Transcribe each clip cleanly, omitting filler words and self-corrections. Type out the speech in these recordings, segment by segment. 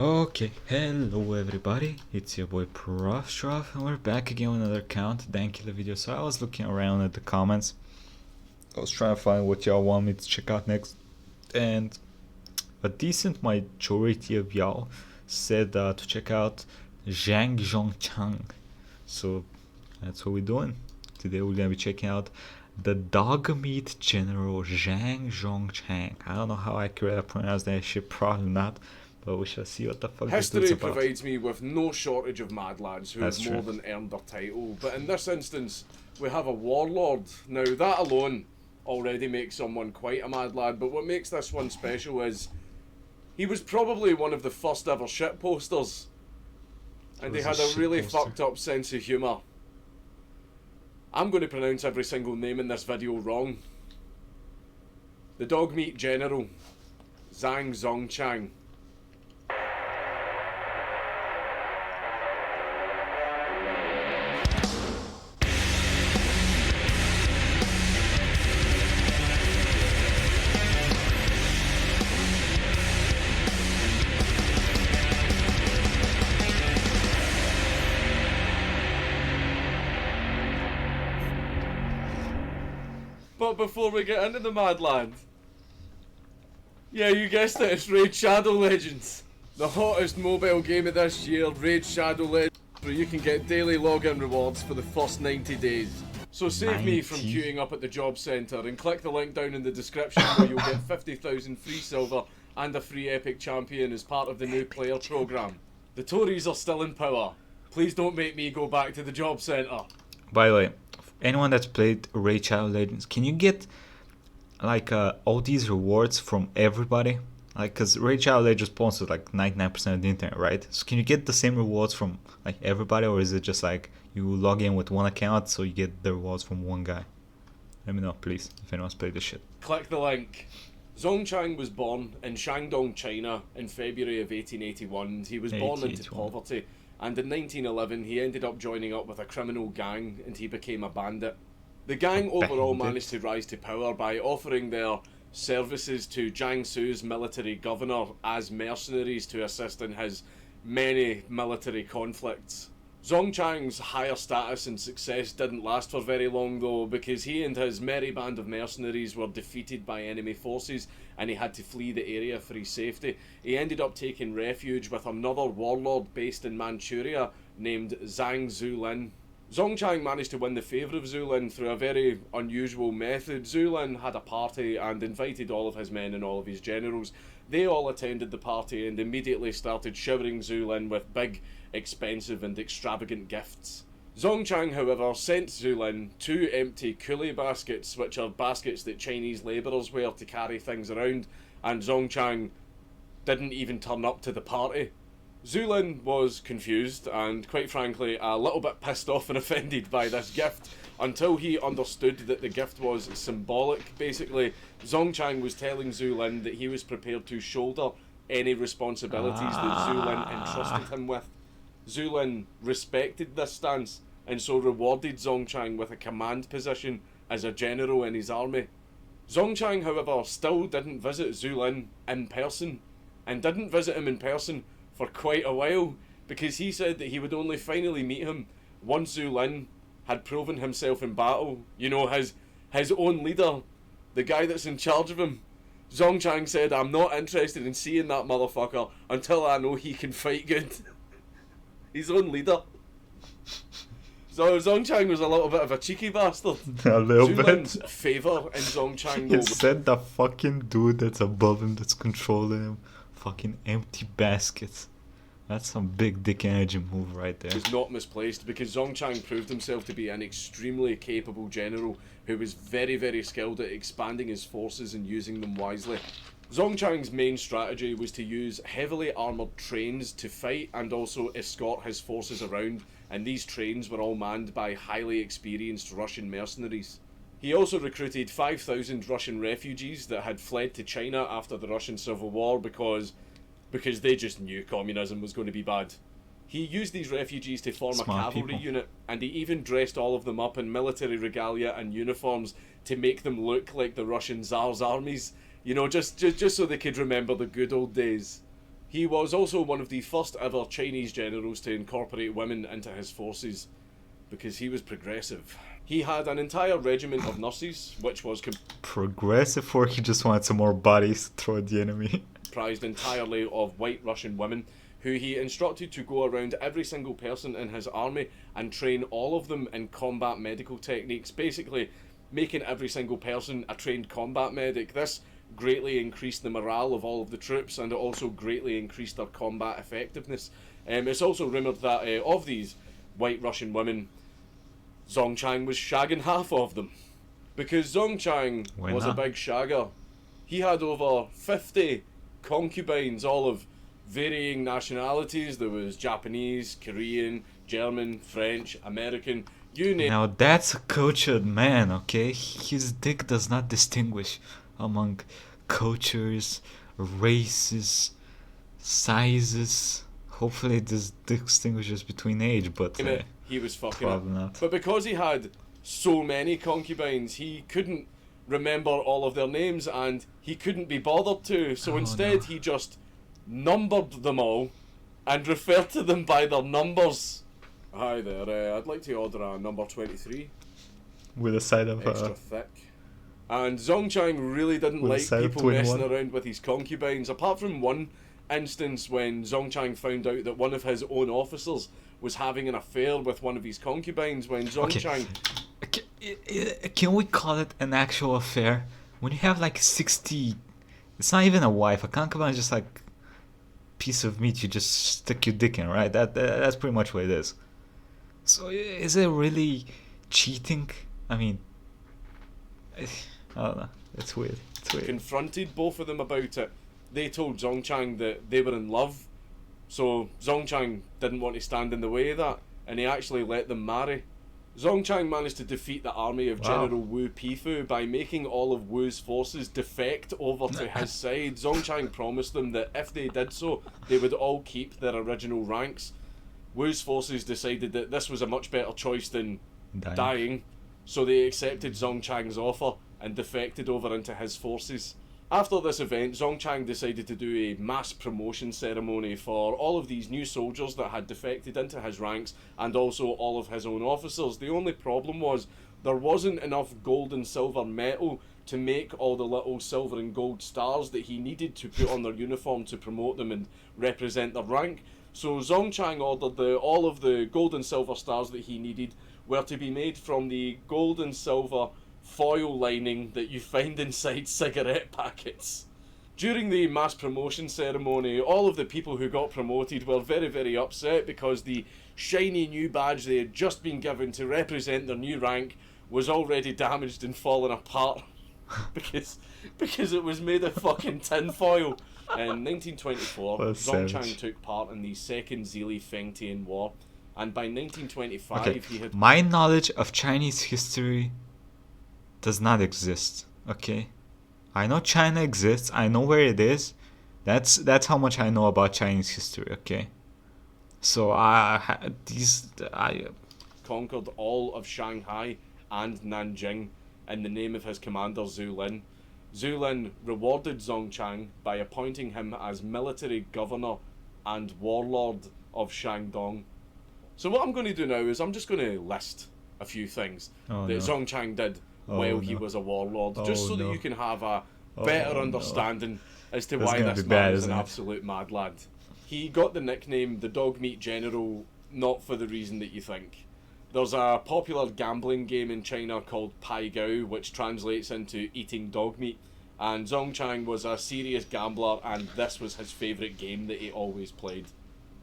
Okay, hello everybody, it's your boy Proftrof, and we're back again with another count Dankula video. So I was looking around at the comments, I was trying to find what y'all want me to check out next, and a decent majority of y'all said to check out Zhang Zongchang. So that's what we're doing. Today we're gonna be checking out the Dogmeat General Zhang Zongchang. I don't know how accurate I pronounce that shit, probably not. But we shall see what the fuck this History dude's about. provides me with no shortage of mad lads who That's have true. more than earned their title, but in this instance, we have a warlord. Now, that alone already makes someone quite a mad lad, but what makes this one special is he was probably one of the first ever shit posters, and he had a really fucked up sense of humour. I'm going to pronounce every single name in this video wrong. The Dogmeat General, Zhang Zongchang. But before we get into the Madland, yeah, you guessed it, it's Raid Shadow Legends. The hottest mobile game of this year, Raid Shadow Legends, where you can get daily login rewards for the first 90 days. So save me from queuing up at the job centre and click the link down in the description where you'll get 50,000 free silver and a free epic champion as part of the new player programme. The Tories are still in power. Please don't make me go back to the job centre. By the way, anyone that's played Raid Shadow Legends, can you get like all these rewards from everybody? Like, cause Raid Shadow Legends sponsors like 99% of the internet, right? So can you get the same rewards from like everybody, or is it just like you log in with one account so you get the rewards from one guy? Let me know, please, if anyone's played this shit. Click the link. Zongchang was born in Shanghai, China in February of 1881. He was born into poverty, and in 1911 he ended up joining up with a criminal gang and he became a bandit. The gang overall managed to rise to power by offering their services to Jiangsu's military governor as mercenaries to assist in his many military conflicts. Zongchang's higher status and success didn't last for very long though, because he and his merry band of mercenaries were defeated by enemy forces and he had to flee the area for his safety. He ended up taking refuge with another warlord based in Manchuria named Zhang Zuolin. Zongchang managed to win the favour of Zuolin through a very unusual method. Zuolin had a party and invited all of his men and all of his generals. They all attended the party and immediately started showering Zuolin with big, expensive and extravagant gifts. Zongchang, however, sent Zuolin 2 empty coolie baskets, which are baskets that Chinese labourers wear to carry things around, and Zongchang didn't even turn up to the party. Zuolin was confused and, quite frankly, a little bit pissed off and offended by this gift, until he understood that the gift was symbolic. Basically, Zongchang was telling Zuolin that he was prepared to shoulder any responsibilities that Zuolin entrusted him with. Zuolin respected this stance and so rewarded Zongchang with a command position as a general in his army. Zongchang, however, still didn't visit Zuolin in person, and didn't visit him in person for quite a while, because he said that he would only finally meet him once Zuolin had proven himself in battle. You know, his own leader, the guy that's in charge of him. Zongchang said, "I'm not interested in seeing that motherfucker until I know he can fight good." His own leader. So Zongchang was a little bit of a cheeky bastard. A little Zuolin's bit. favour in Zongchang You though. said the fucking dude that's above him, that's controlling him. Fucking empty baskets. That's some big dick energy move right there. Was not misplaced, because Zongchang proved himself to be an extremely capable general who was very, very skilled at expanding his forces and using them wisely. Zongchang's main strategy was to use heavily armoured trains to fight and also escort his forces around, and these trains were all manned by highly experienced Russian mercenaries. He also recruited 5,000 Russian refugees that had fled to China after the Russian Civil War because they just knew communism was going to be bad. He used these refugees to form a cavalry unit, and he even dressed all of them up in military regalia and uniforms to make them look like the Russian Tsar's armies. You know, just so they could remember the good old days. He was also one of the first ever Chinese generals to incorporate women into his forces, because he was progressive. He had an entire regiment of nurses, which was progressive, or he just wanted some more bodies to throw at the enemy? Comprised entirely of white Russian women, who he instructed to go around every single person in his army and train all of them in combat medical techniques, basically making every single person a trained combat medic. This greatly increased the morale of all of the troops, and it also greatly increased their combat effectiveness. It's also rumoured that of these white Russian women, Zongchang was shagging half of them. Because Zongchang was a big shagger. He had over 50 concubines, all of varying nationalities. There was Japanese, Korean, German, French, American, you name. Now that's a cultured man, okay? His dick does not distinguish among cultures, races, sizes. Hopefully this distinguishes between age, but he was fucking probably not. But because he had so many concubines, he couldn't remember all of their names, and he couldn't be bothered to, so instead he just numbered them all and referred to them by their numbers. Hi there, I'd like to order a number 23. With a side of extra thick. And Zongchang really didn't like people messing around with his concubines, apart from one instance when Zongchang found out that one of his own officers was having an affair with one of his concubines. When Zongchang... Can we call it an actual affair? When you have like 60... It's not even a wife. A concubine is just like piece of meat you just stick your dick in, right? That's pretty much what it is. So is it really cheating? I mean, I don't know. It's weird. Confronted both of them about it. They told Zongchang that they were in love, so Zongchang didn't want to stand in the way of that, and he actually let them marry. Zongchang managed to defeat the army of General Wu Pifu by making all of Wu's forces defect over to his side. Zongchang promised them that if they did so, they would all keep their original ranks. Wu's forces decided that this was a much better choice than dying, so they accepted Zongchang's offer and defected over into his forces. After this event, Zongchang decided to do a mass promotion ceremony for all of these new soldiers that had defected into his ranks, and also all of his own officers. The only problem was there wasn't enough gold and silver metal to make all the little silver and gold stars that he needed to put on their uniform to promote them and represent their rank. So Zongchang ordered that all of the gold and silver stars that he needed were to be made from the gold and silver foil lining that you find inside cigarette packets. During the mass promotion ceremony, all of the people who got promoted were very, very upset because the shiny new badge they had just been given to represent their new rank was already damaged and fallen apart because it was made of fucking tinfoil. In 1924, Zongchang took part in the Second Zili-Fengtian War, and by 1925 he had... My knowledge of Chinese history does not exist, okay? I know China exists, I know where it is. That's how much I know about Chinese history, okay? So I conquered all of Shanghai and Nanjing in the name of his commander Zuolin. Zuolin rewarded Zongchang by appointing him as military governor and warlord of Shandong. So what I'm going to do now is I'm just going to list a few things that Zongchang did while he was a warlord, just so that you can have a better understanding as to why this man is an absolute mad lad. He got the nickname the Dogmeat General not for the reason that you think. There's a popular gambling game in China called Pai Gao, which translates into eating dog meat, and Zongchang was a serious gambler, and this was his favourite game that he always played.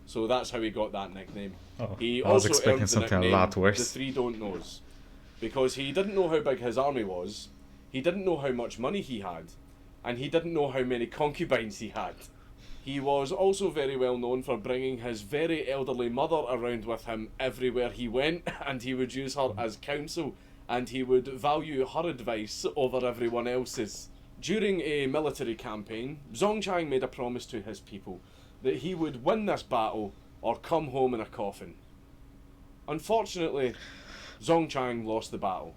So that's how he got that nickname. He also earned the nickname the Three Don't Knows, because he didn't know how big his army was, he didn't know how much money he had, and he didn't know how many concubines he had. He was also very well known for bringing his very elderly mother around with him everywhere he went, and he would use her as counsel, and he would value her advice over everyone else's. During a military campaign, Zongchang made a promise to his people that he would win this battle or come home in a coffin. Unfortunately, Zongchang lost the battle,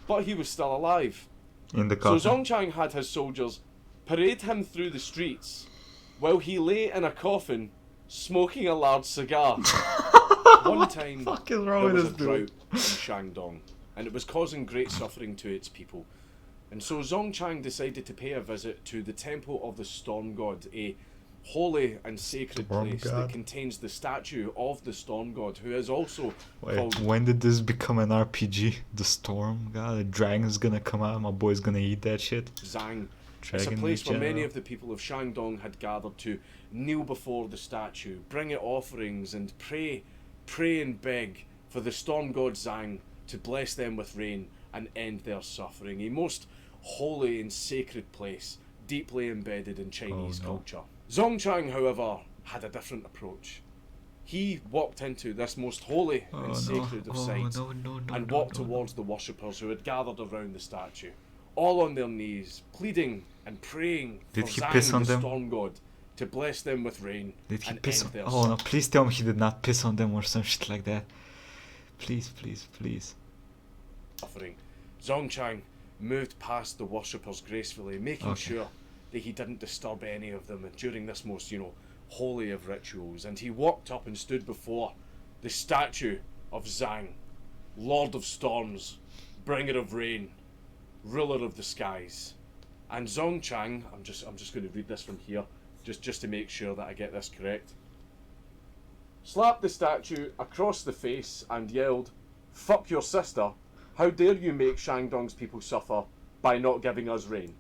but he was still alive. In the coffin. So Zongchang had his soldiers parade him through the streets while he lay in a coffin, smoking a large cigar. One time, there was a drought in Shandong, and it was causing great suffering to its people. And so Zongchang decided to pay a visit to the Temple of the Storm God, a holy and sacred place that contains the statue of the Storm God, who is also called... When did this become an RPG? The Storm God? The dragon's gonna come out, my boy's gonna eat that shit? Zhang. It's a place where many of the people of Shandong had gathered to kneel before the statue, bring it offerings, and pray and beg for the Storm God Zhang to bless them with rain and end their suffering. A most holy and sacred place, deeply embedded in Chinese culture. Zongchang, however, had a different approach. He walked into this most holy and sacred of sites and walked towards the worshippers who had gathered around the statue, all on their knees, pleading and praying for Zhang, the Storm God, to bless them with rain. Did he piss on them? Oh no, please tell me he did not piss on them or some shit like that. Please, please, please. Suffering. Zongchang moved past the worshippers gracefully, making sure that he didn't disturb any of them during this most, holy of rituals. And he walked up and stood before the statue of Zhang, Lord of Storms, Bringer of Rain, Ruler of the Skies. And Zongchang, I'm just going to read this from here, just to make sure that I get this correct, slapped the statue across the face and yelled, "Fuck your sister! How dare you make Shandong's people suffer by not giving us rain?"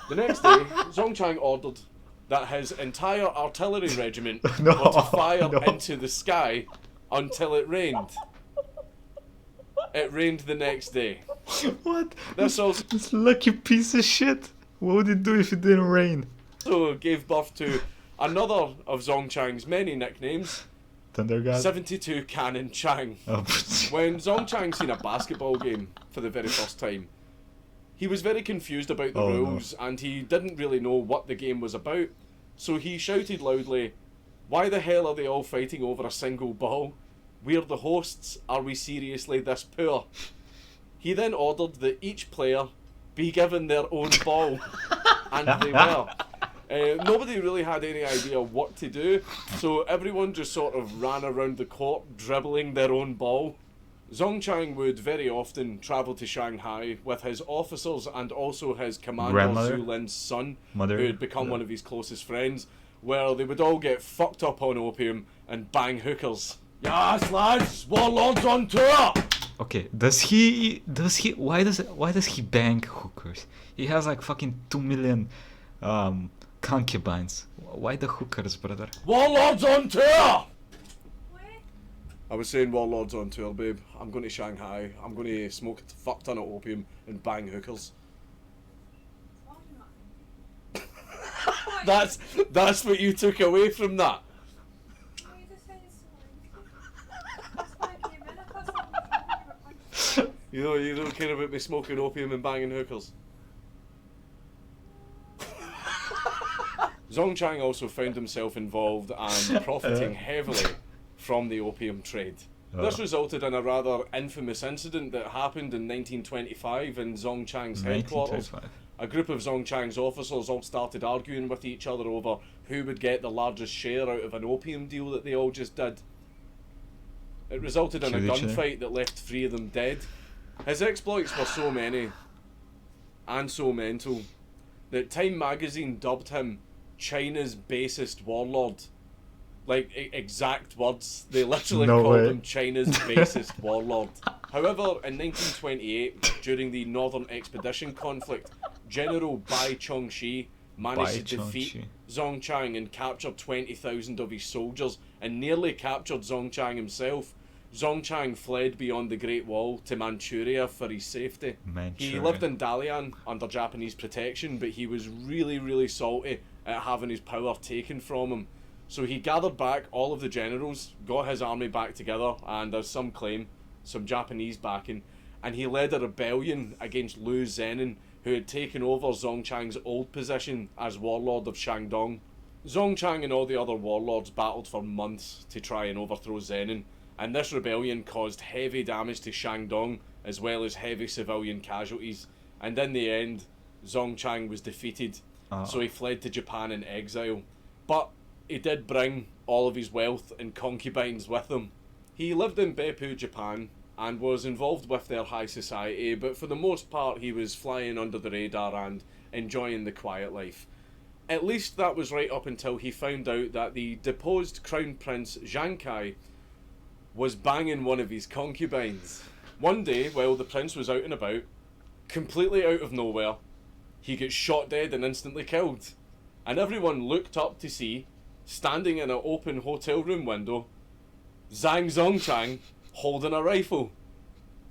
The next day, Zongchang ordered that his entire artillery regiment were to fire into the sky until it rained. It rained the next day. What? This lucky piece of shit. What would it do if it didn't rain? So gave birth to another of Zongchang's many nicknames, Thunder God? 72 Cannon Chang. When Zongchang seen a basketball game for the very first time, he was very confused about the rules and he didn't really know what the game was about. So he shouted loudly, "Why the hell are they all fighting over a single ball? We're the hosts, are we seriously this poor?" He then ordered that each player be given their own ball, and they were. Nobody really had any idea what to do, so everyone just sort of ran around the court dribbling their own ball. Zongchang would very often travel to Shanghai with his officers and also his commander Zuolin's son, who had become one of his closest friends, where they would all get fucked up on opium and bang hookers. Yes, lads, warlords on tour! Okay, why does he bang hookers? He has like fucking 2 million concubines. Why the hookers, brother? Warlords on tour! I was saying warlords on tour, babe. I'm going to Shanghai. I'm going to smoke a fuck ton of opium and bang hookers. That's what you took away from that. You don't care about me smoking opium and banging hookers. Zongchang also found himself involved and profiting heavily from the opium trade. This resulted in a rather infamous incident that happened in 1925 in Zongchang's headquarters. A group of Zongchang's officers all started arguing with each other over who would get the largest share out of an opium deal that they all just did. It resulted in a gunfight that left 3 of them dead. His exploits were so many and so mental that Time magazine dubbed him China's basest warlord. Like, exact words. They literally called him China's basest warlord. However, in 1928, during the Northern Expedition conflict, General Bai Chongxi managed to defeat Zongchang and captured 20,000 of his soldiers and nearly captured Zongchang himself. Zongchang fled beyond the Great Wall to Manchuria for his safety. He lived in Dalian under Japanese protection, but he was really, really salty at having his power taken from him. So he gathered back all of the generals, got his army back together, and as some claim, some Japanese backing, and he led a rebellion against Liu Zenin, who had taken over Zongchang's old position as warlord of Shandong. Zongchang and all the other warlords battled for months to try and overthrow Zenin, and this rebellion caused heavy damage to Shandong, as well as heavy civilian casualties, and in the end, Zongchang was defeated so he fled to Japan in exile. But he did bring all of his wealth and concubines with him. He lived in Beppu, Japan, and was involved with their high society, but for the most part he was flying under the radar and enjoying the quiet life. At least that was right up until he found out that the deposed Crown Prince Shanghai was banging one of his concubines. One day, while the prince was out and about, completely out of nowhere, he gets shot dead and instantly killed. And everyone looked up to see, standing in an open hotel room window, Zhang Zongchang holding a rifle.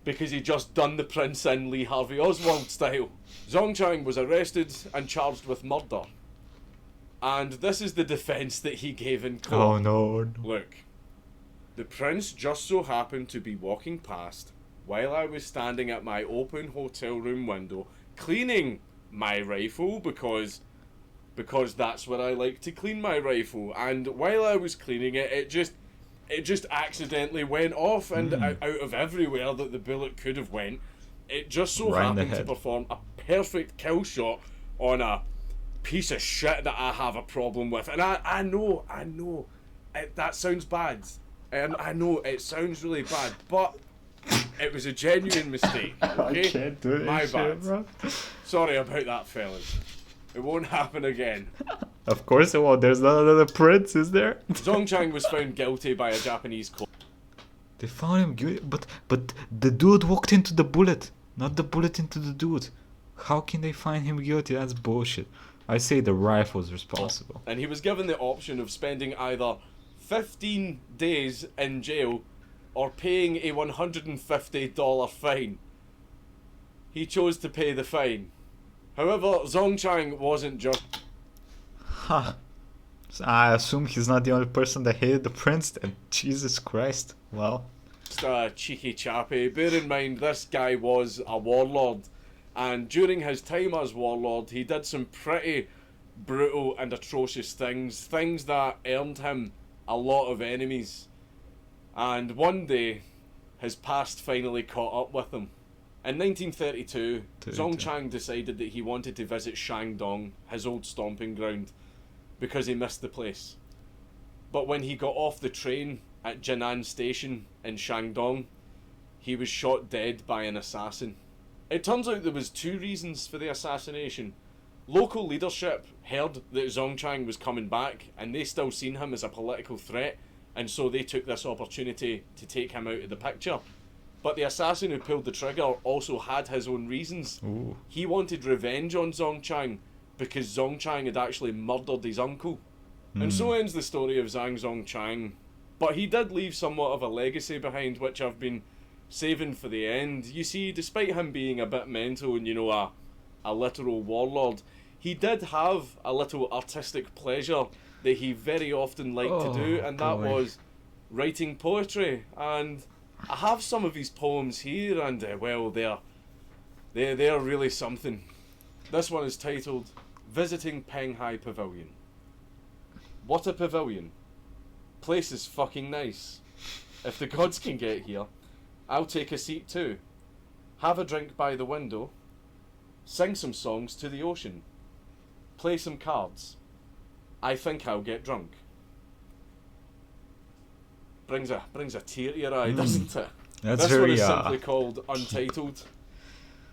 Because he just done the prince in Lee Harvey Oswald style. Zongchang was arrested and charged with murder. And this is the defence that he gave in court. Oh no. Look, the prince just so happened to be walking past while I was standing at my open hotel room window cleaning my rifle because that's where I like to clean my rifle, and while I was cleaning it, it just accidentally went off, and out of everywhere that the bullet could have went, it just so happened to perform a perfect kill shot on a piece of shit that I have a problem with. And I know that sounds bad, and I know it sounds really bad, but it was a genuine mistake. Okay? I can't do it. My bad. Bro. Sorry about that, fellas. It won't happen again. Of course it won't. There's not another prince, is there? Zongchang was found guilty by a Japanese court. They found him guilty, but the dude walked into the bullet, not the bullet into the dude. How can they find him guilty? That's bullshit. I say the rifle's responsible. And he was given the option of spending either 15 days in jail or paying a $150 fine. He chose to pay the fine. However, Zongchang wasn't just... Huh. So I assume he's not the only person that hated the prince then. Jesus Christ. Well. Just a cheeky chappy. Bear in mind, this guy was a warlord. And during his time as warlord, he did some pretty brutal and atrocious things. Things that earned him a lot of enemies. And one day, his past finally caught up with him. In 1932, Zongchang decided that he wanted to visit Shandong, his old stomping ground, because he missed the place. But when he got off the train at Jinan Station in Shandong, he was shot dead by an assassin. It turns out there was two reasons for the assassination. Local leadership heard that Zongchang was coming back, and they still seen him as a political threat, and so they took this opportunity to take him out of the picture. But the assassin who pulled the trigger also had his own reasons. Ooh. He wanted revenge on Zongchang because Zongchang had actually murdered his uncle. And so ends the story of Zhang Zongchang. But he did leave somewhat of a legacy behind, which I've been saving for the end. You see, despite him being a bit mental and, a literal warlord, he did have a little artistic pleasure that he very often liked to do, and that was writing poetry. And I have some of his poems here, and well, they're really something. This one is titled Visiting Penghai Pavilion. What a pavilion. Place is fucking nice. If the gods can get here, I'll take a seat too. Have a drink by the window. Sing some songs to the ocean. Play some cards. I think I'll get drunk. Brings a tear to your eye, doesn't it? That's this very, one is simply called Untitled.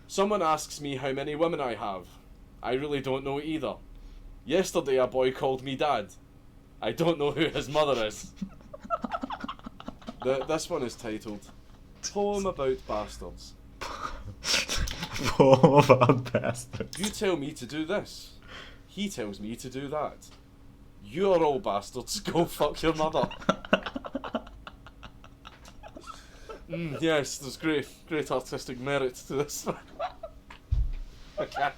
Someone asks me how many women I have. I really don't know either. Yesterday a boy called me dad. I don't know who his mother is. This one is titled Poem About Bastards. Poem about bastards. You tell me to do this. He tells me to do that. You're all bastards. Go fuck your mother. Yes, there's great artistic merit to this one. I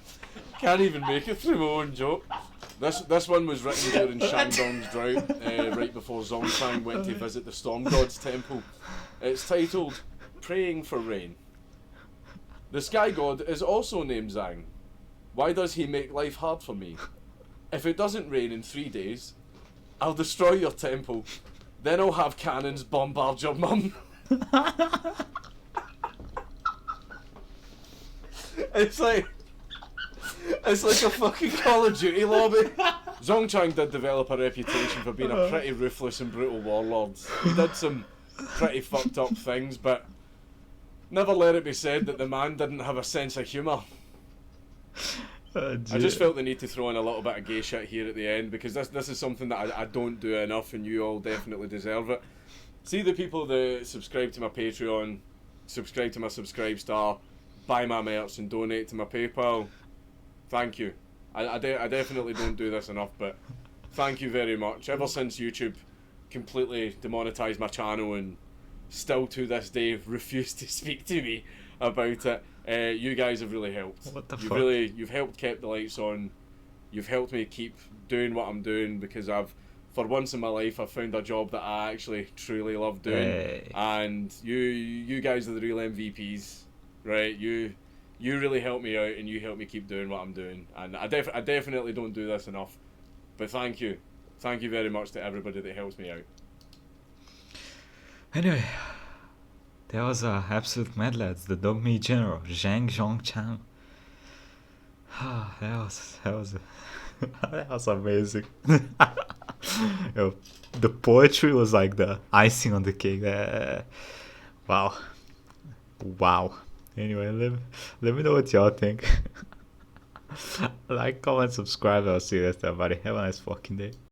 can't even make it through my own joke. This one was written during Shandong's drought, right before Zongchang went to visit the Storm God's temple. It's titled Praying for Rain. The Sky God is also named Zhang. Why does he make life hard for me? If it doesn't rain in 3 days, I'll destroy your temple. Then I'll have cannons bombard your mum. It's like It's like a fucking Call of Duty lobby. Zongchang did develop a reputation for being a pretty ruthless and brutal warlord. He did some pretty fucked up things, but never let it be said that the man didn't have a sense of humour. I just felt the need to throw in a little bit of gay shit here at the end, because this is something that I don't do enough, and you all definitely deserve it. See the people that subscribe to my Patreon, subscribe to my Subscribestar, buy my merch and donate to my PayPal. Thank you. I definitely don't do this enough, but thank you very much. Ever since YouTube completely demonetised my channel and still to this day refused to speak to me about it, you guys have really helped. What the fuck? You've helped keep the lights on. You've helped me keep doing what I'm doing, because for once in my life, I've found a job that I actually truly love doing. Hey. And you guys are the real MVPs, right? You really help me out, and you help me keep doing what I'm doing. And I definitely don't do this enough. But thank you very much to everybody that helps me out. Anyway, that was absolute mad lads. The Dogmeat General, Zhang Zongchang. that was amazing. Yo, the poetry was like the icing on the cake. Wow. Anyway, let me know what y'all think. Like, comment, subscribe. I'll see you next time, buddy. Have a nice fucking day.